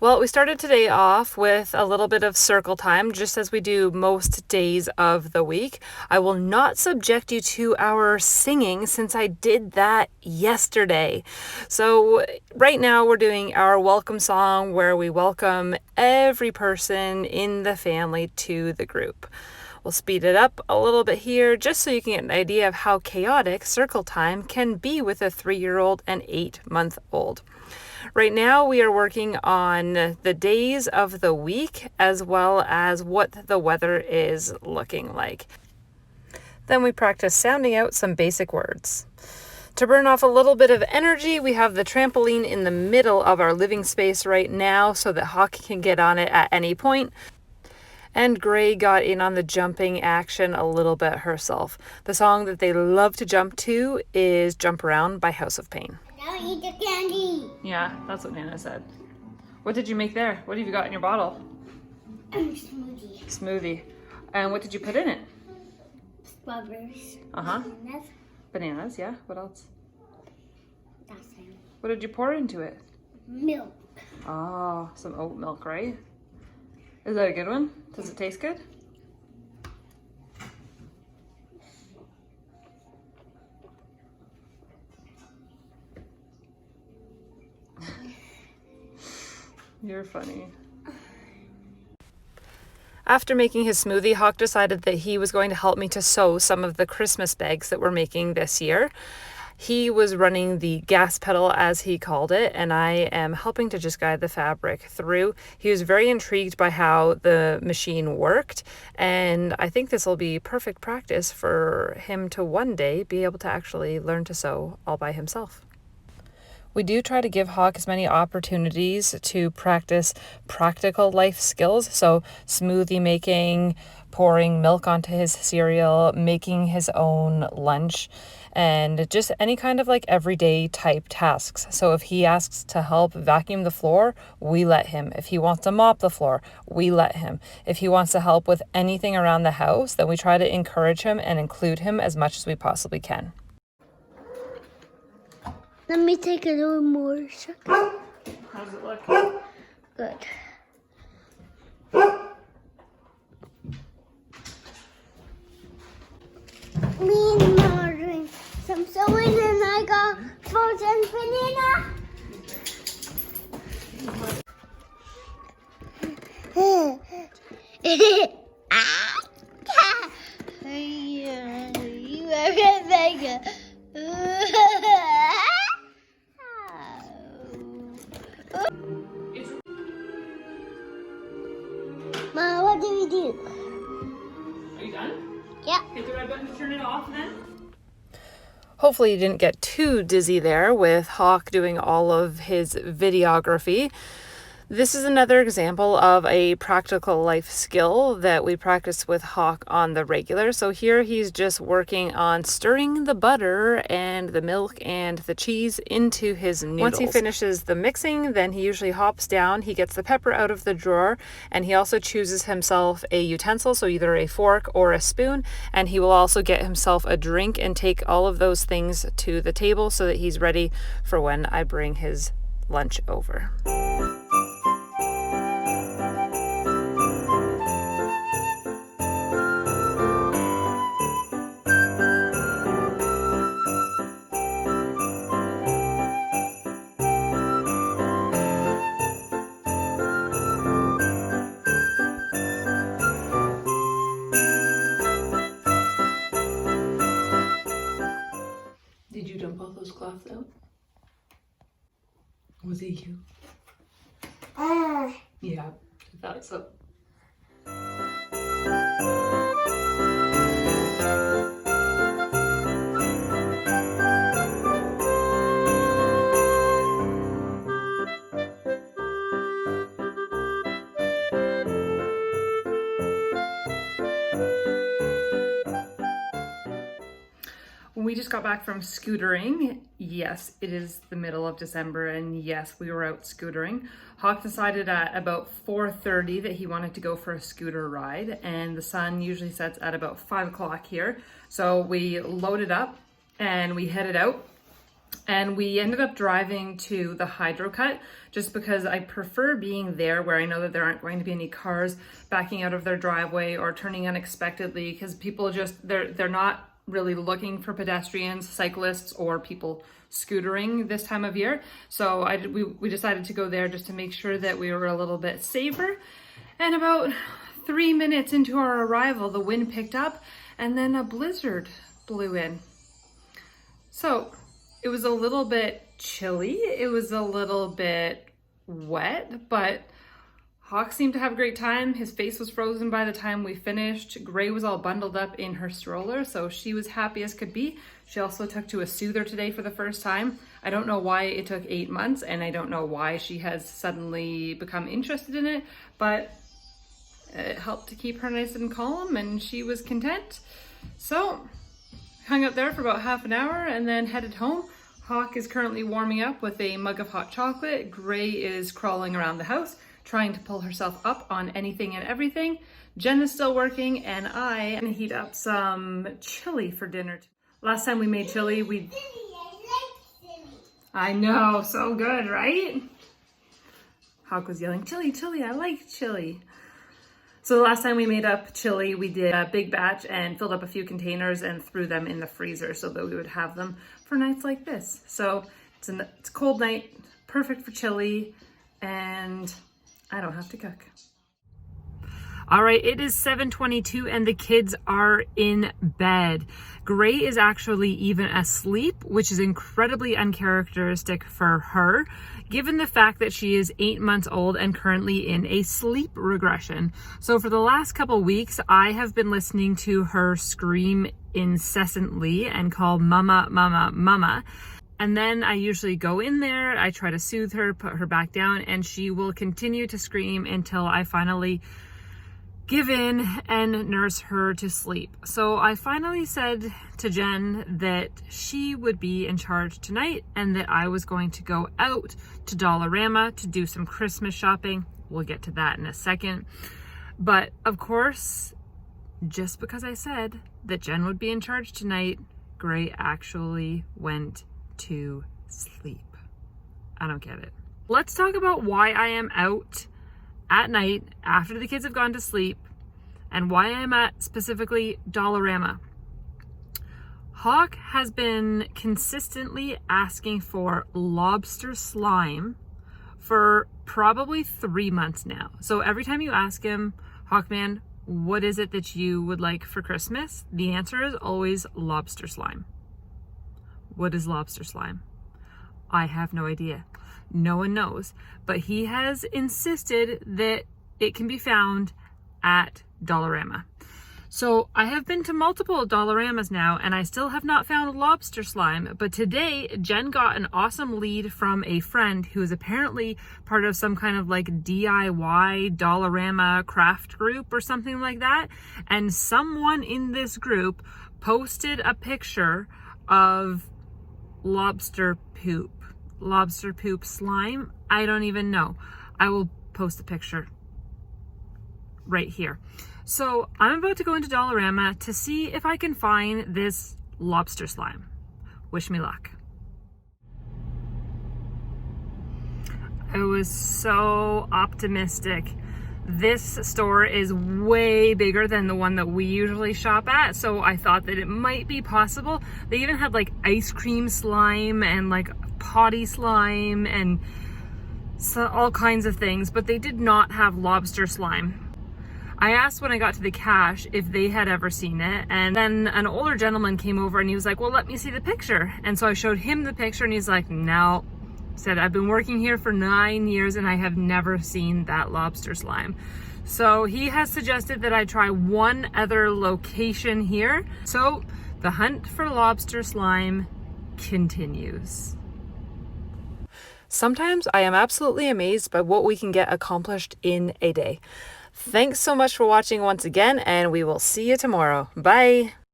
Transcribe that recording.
Well, we started today off with a little bit of circle time, just as we do most days of the week. I will not subject you to our singing since I did that yesterday. So right now we're doing our welcome song where we welcome every person in the family to the group. We'll speed it up a little bit here just so you can get an idea of how chaotic circle time can be with a 3-year-old and 8-month-old. Right now we are working on the days of the week as well as what the weather is looking like. Then we practice sounding out some basic words. To burn off a little bit of energy, we have the trampoline in the middle of our living space right now so that Hawk can get on it at any point. And Gray got in on the jumping action a little bit herself. The song that they love to jump to is Jump Around by House of Pain. Don't eat the candy. Yeah, that's what Nana said. What did you make there? What have you got in your bottle? Smoothie. Smoothie. And what did you put in it? Strawberries. Uh-huh. Bananas. Bananas, yeah. What else? That's it. What did you pour into it? Milk. Oh, some oat milk, right? Is that a good one? Does it taste good? You're funny. After making his smoothie, Hawk decided that he was going to help me to sew some of the Christmas bags that we're making this year. He was running the gas pedal, as he called it, and I am helping to just guide the fabric through. He was very intrigued by how the machine worked, and I think this will be perfect practice for him to one day be able to actually learn to sew all by himself. We do try to give Hawk as many opportunities to practice practical life skills. So smoothie making, pouring milk onto his cereal, making his own lunch, and just any kind of like everyday type tasks. So if he asks to help vacuum the floor, we let him. If he wants to mop the floor, we let him. If he wants to help with anything around the house, then we try to encourage him and include him as much as we possibly can. Let me take a little more second. How does it look? Good. Me and Mom are doing some sewing and I got frozen banana. You are Rebecca. Mom, what do we do? Are you done? Yeah. Hit the red button to turn it off then. Hopefully you didn't get too dizzy there with Hawk doing all of his videography. This is another example of a practical life skill that we practice with Hawk on the regular. So here he's just working on stirring the butter and the milk and the cheese into his noodles. Once he finishes the mixing, then he usually hops down, he gets the pepper out of the drawer, and he also chooses himself a utensil, so either a fork or a spoon, and he will also get himself a drink and take all of those things to the table so that he's ready for when I bring his lunch over. Did you dump all those cloths out? Was he cute? Yeah, I thought so. We just got back from scootering. Yes, it is the middle of December, and yes, we were out scootering. Hawk decided at about 4:30 that he wanted to go for a scooter ride, and the sun usually sets at about 5 o'clock here. So we loaded up and we headed out. And we ended up driving to the hydro cut just because I prefer being there where I know that there aren't going to be any cars backing out of their driveway or turning unexpectedly, because people just, they're not really looking for pedestrians, cyclists, or people scootering this time of year. So we decided to go there just to make sure that we were a little bit safer. And about 3 minutes into our arrival, the wind picked up and then a blizzard blew in. So it was a little bit chilly, it was a little bit wet, but Hawk seemed to have a great time. His face was frozen by the time we finished. Gray was all bundled up in her stroller, so she was happy as could be. She also took to a soother today for the first time. I don't know why it took 8 months, and I don't know why she has suddenly become interested in it, but it helped to keep her nice and calm, and she was content. So hung out there for about half an hour and then headed home. Hawk is currently warming up with a mug of hot chocolate. Gray is crawling around the house, trying to pull herself up on anything and everything. Jen is still working, and I am gonna heat up some chili for dinner. Last time we made chili, I know, so good, right? Hawk was yelling, chili, chili, I like chili. So the last time we made up chili, we did a big batch and filled up a few containers and threw them in the freezer so that we would have them for nights like this. So it's a cold night, perfect for chili, and I don't have to cook. All right, it is 7:22 and the kids are in bed. Gray is actually even asleep, which is incredibly uncharacteristic for her, given the fact that she is 8 months old and currently in a sleep regression. So for the last couple weeks, I have been listening to her scream incessantly and call mama, mama, mama. And then I usually go in there, I try to soothe her, put her back down, and she will continue to scream until I finally give in and nurse her to sleep. So I finally said to Jen that she would be in charge tonight and that I was going to go out to Dollarama to do some Christmas shopping. We'll get to that in a second. But of course, just because I said that Jen would be in charge tonight, Gray actually went to sleep. I don't get it. Let's talk about why I am out at night after the kids have gone to sleep and why I am at specifically Dollarama. Hawk has been consistently asking for lobster slime for probably 3 months now. So every time you ask him, Hawkman, what is it that you would like for Christmas? The answer is always lobster slime. What is lobster slime? I have no idea. No one knows, but he has insisted that it can be found at Dollarama. So I have been to multiple Dollaramas now and I still have not found lobster slime, but today Jen got an awesome lead from a friend who is apparently part of some kind of like DIY Dollarama craft group or something like that. And someone in this group posted a picture of lobster poop slime. I don't even know. I will post a picture right here. So I'm about to go into Dollarama to see if I can find this lobster slime. Wish me luck. I was so optimistic. This store is way bigger than the one that we usually shop at, so I thought that it might be possible. They even had like ice cream slime and like potty slime and so all kinds of things, but they did not have lobster slime. I asked when I got to the cash if they had ever seen it, and then an older gentleman came over and he was like, well, let me see the picture. And so I showed him the picture and he's like, no. Said, I've been working here for 9 years and I have never seen that lobster slime. So he has suggested that I try one other location here. So the hunt for lobster slime continues. Sometimes I am absolutely amazed by what we can get accomplished in a day. Thanks so much for watching once again, and we will see you tomorrow. Bye.